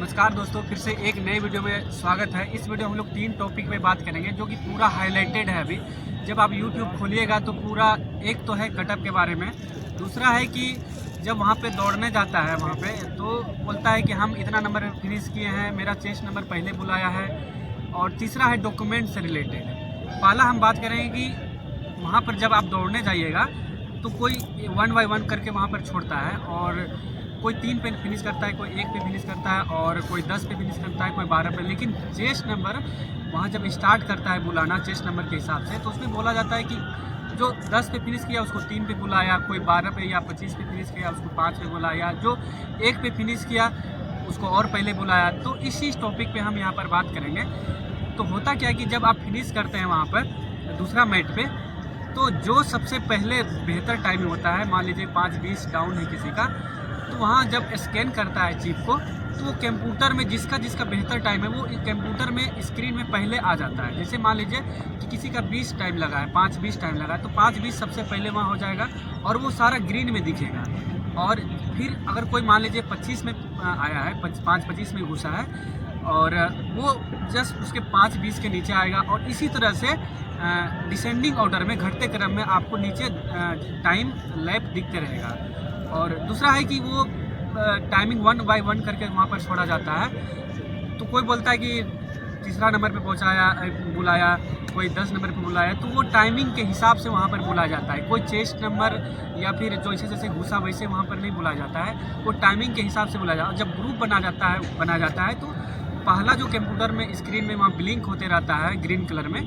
नमस्कार दोस्तों, फिर से एक नए वीडियो में स्वागत है। इस वीडियो में हम लोग 3 टॉपिक पे बात करेंगे जो कि पूरा हाईलाइटेड है। अभी जब आप YouTube खोलिएगा तो पूरा एक तो है कटअप के बारे में, दूसरा है कि जब वहाँ पे दौड़ने जाता है वहाँ पे तो बोलता है कि हम इतना नंबर फिनिश किए हैं, मेरा चेस्ट नंबर पहले बुलाया है, और तीसरा है डॉक्यूमेंट से रिलेटेड। पहला हम बात करेंगे कि वहाँ पर जब आप दौड़ने जाइएगा तो कोई 1 बाय 1 करके वहाँ पर छोड़ता है, और कोई 3 पे फिनिश करता है, कोई 1 पे फिनिश करता है, और कोई 10 पे फिनिश करता है, कोई 12 पे। लेकिन चेस्ट नंबर वहाँ जब स्टार्ट करता है बुलाना चेस्ट नंबर के हिसाब से, तो उसमें बोला जाता है कि जो 10 पे फिनिश किया उसको 3 पे बुलाया, कोई 12 पे या 25 पे फिनिश किया उसको 5 पे बुलाया, जो 1 पे फिनिश किया उसको और पहले बुलाया। तो इसी टॉपिक पे हम यहाँ पर बात करेंगे। तो होता क्या है कि जब आप फिनिश करते हैं वहाँ पर दूसरा मैट पे, तो जो सबसे पहले बेहतर टाइम होता है, मान लीजिए 5-20 डाउन है किसी का, तो वहाँ जब स्कैन करता है चिप को, तो वो कंप्यूटर में जिसका बेहतर टाइम है वो कंप्यूटर में स्क्रीन में पहले आ जाता है। जैसे मान लीजिए कि किसी का 20 टाइम लगा है, 5-20 टाइम लगा है, तो 5-20 सबसे पहले वहाँ हो जाएगा और वो सारा ग्रीन में दिखेगा। और फिर अगर कोई मान लीजिए 25 में आया है, 5-25 में घुसा है, और वो जस्ट उसके 5-20 के नीचे आएगा, और इसी तरह से डिसेंडिंग ऑर्डर में घटते क्रम में आपको नीचे टाइम लैप दिखते रहेगा। और दूसरा है कि वो टाइमिंग 1 बाय 1 करके वहाँ पर छोड़ा जाता है। तो कोई बोलता है कि तीसरा नंबर पे पहुँचाया बुलाया, कोई 10 नंबर पे बुलाया, तो वो टाइमिंग के हिसाब से वहाँ पर बुलाया जाता है। कोई चेस्ट नंबर या फिर जैसे जैसे घुसा वैसे वहाँ पर नहीं बुलाया जाता है, वो टाइमिंग के हिसाब से बुलाया जाता है। जब ग्रुप बना जाता है तो पहला जो कंप्यूटर में स्क्रीन में वहाँ ब्लिंक होते रहता है ग्रीन कलर में,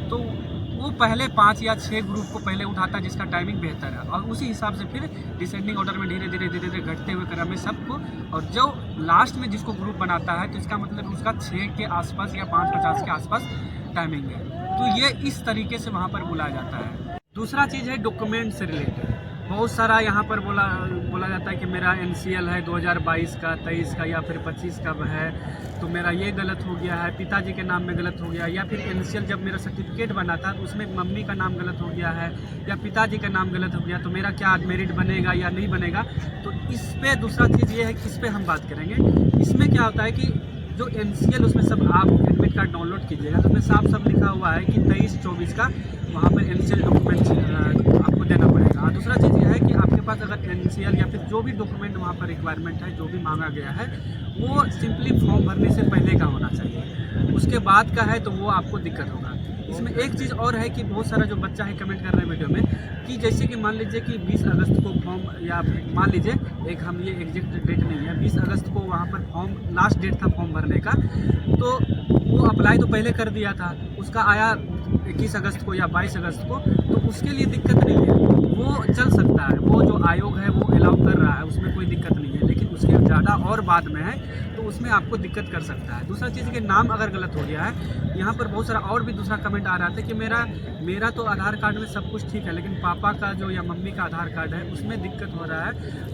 तो वो पहले 5 या 6 ग्रुप को पहले उठाता है जिसका टाइमिंग बेहतर है, और उसी हिसाब से फिर डिसेंडिंग ऑर्डर में धीरे धीरे घटते हुए क्रम में सबको, और जो लास्ट में जिसको ग्रुप बनाता है तो इसका मतलब उसका 6 के आसपास या 5:50 के आसपास टाइमिंग है। तो ये इस तरीके से वहाँ पर बुलाया जाता है। दूसरा चीज़ है डॉक्यूमेंट से रिलेटेड। बहुत सारा यहाँ पर बोला जाता है कि मेरा NCL है 2022 का, 23 का या फिर 25 का है, तो मेरा ये गलत हो गया है, पिताजी के नाम में गलत हो गया, या फिर NCL जब मेरा सर्टिफिकेट बना था तो उसमें मम्मी का नाम गलत हो गया है, या पिताजी का नाम गलत हो गया, तो मेरा क्या मेरिट बनेगा या नहीं बनेगा। तो इस पर दूसरा चीज़ ये है कि इस पर हम बात करेंगे। इसमें क्या होता है कि जो NCL उसमें सब आप एडमिट कार्ड डाउनलोड कीजिएगा तो उसमें साफ सब लिखा हुआ है कि 23-24 का वहाँ पर NCL डॉक्यूमेंट्स आपको देना पड़ेगा। और दूसरा चीज़ यह है कि आपके पास अगर NCL या फिर जो भी डॉक्यूमेंट वहाँ पर रिक्वायरमेंट है, जो भी मांगा गया है, वो सिंपली फॉर्म भरने से पहले का होना चाहिए। उसके बाद का है तो वो आपको दिक्कत होगा। इसमें एक चीज़ और है कि बहुत सारा जो बच्चा है कमेंट कर रहे हैं वीडियो में कि जैसे कि मान लीजिए कि 20 अगस्त को फॉर्म, या मान लीजिए एक हम ये एग्जैक्ट डेट नहीं है, 20 अगस्त को वहाँ पर फॉर्म लास्ट डेट था फॉर्म भरने का, तो वो अप्लाई तो पहले कर दिया था, उसका आया 21 अगस्त को या 22 अगस्त को, तो उसके लिए दिक्कत नहीं है, वो चल सकता है, वो जो आयोग है वो अलाउ कर रहा है, उसमें कोई दिक्कत नहीं है। लेकिन उसके ज़्यादा और बाद में है तो उसमें आपको दिक्कत कर सकता है। दूसरा चीज़ कि नाम अगर गलत हो गया है, यहाँ पर बहुत सारा और भी दूसरा कमेंट आ रहा था कि मेरा तो आधार कार्ड में सब कुछ ठीक है, लेकिन पापा का जो या मम्मी का आधार कार्ड है उसमें दिक्कत हो रहा है,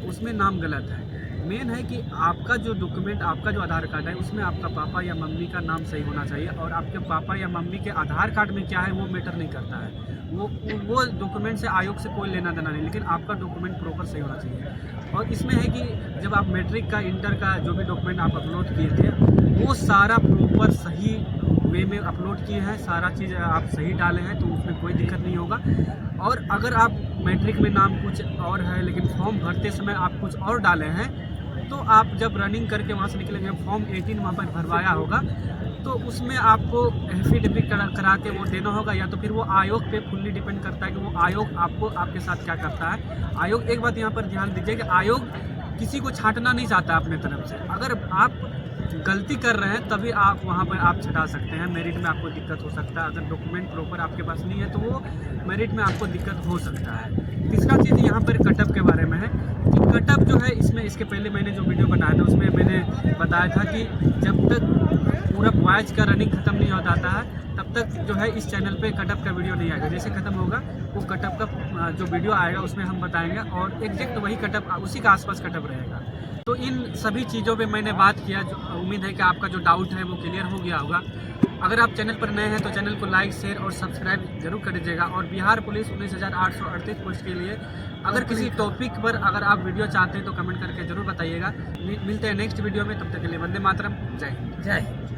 उसमें नाम गलत है। मेन है कि आपका जो डॉक्यूमेंट, आपका जो आधार कार्ड है उसमें आपका पापा या मम्मी का नाम सही होना चाहिए, और आपके पापा या मम्मी के आधार कार्ड में क्या है वो मैटर नहीं करता है, वो डॉक्यूमेंट से आयोग से कोई लेना देना नहीं, लेकिन आपका डॉक्यूमेंट प्रॉपर सही होना चाहिए। और इसमें है कि जब आप मैट्रिक का, इंटर का जो भी डॉक्यूमेंट आप अपलोड किए थे वो सारा प्रॉपर सही वे में अपलोड किए हैं, सारा चीज़ आप सही डाले हैं, तो उसमें कोई दिक्कत नहीं होगा। और अगर आप मैट्रिक में नाम कुछ और है लेकिन फॉर्म भरते समय आप कुछ और डाले हैं, तो आप जब रनिंग करके वहाँ से निकलेंगे, फॉर्म 18 वहाँ पर भरवाया होगा, तो उसमें आपको एफिडेविट करा के वो देना होगा, या तो फिर वो आयोग पे फुल्ली डिपेंड करता है कि वो आयोग आपको आपके साथ क्या करता है। आयोग, एक बात यहाँ पर ध्यान दीजिए कि आयोग किसी को छांटना नहीं चाहता अपने तरफ से। अगर आप गलती कर रहे हैं तभी आप वहाँ पर आप छटा सकते हैं, मेरिट में आपको दिक्कत हो सकता है। अगर डॉक्यूमेंट प्रॉपर आपके पास नहीं है तो वो मेरिट में आपको दिक्कत हो सकता है। तीसरा चीज़ यहाँ पर कटअप के बारे में है कि कटअप जो है इसमें, इसके पहले मैंने जो वीडियो बनाया था उसमें मैंने बताया था कि जब तक पूरा बॉयज का रनिंग ख़त्म नहीं हो जाता है तब तक जो है इस चैनल पे कटअप का वीडियो नहीं आएगा। जैसे ख़त्म होगा वो कटअप का जो वीडियो आएगा उसमें हम बताएंगे, और एग्जैक्ट वही कटअप, उसी का आसपास कटअप रहेगा। तो इन सभी चीज़ों पे मैंने बात किया। जो उम्मीद है कि आपका जो डाउट है वो क्लियर हो गया होगा। अगर आप चैनल पर नए हैं तो चैनल को लाइक, शेयर और सब्सक्राइब जरूर कर दीजिएगा। और बिहार पुलिस 19,838 पोस्ट के लिए अगर किसी टॉपिक पर अगर आप वीडियो चाहते हैं तो कमेंट करके ज़रूर बताइएगा। मिलते हैं नेक्स्ट वीडियो में, तब तक के लिए वंदे मातरम, जय हिंद। जय हिंद।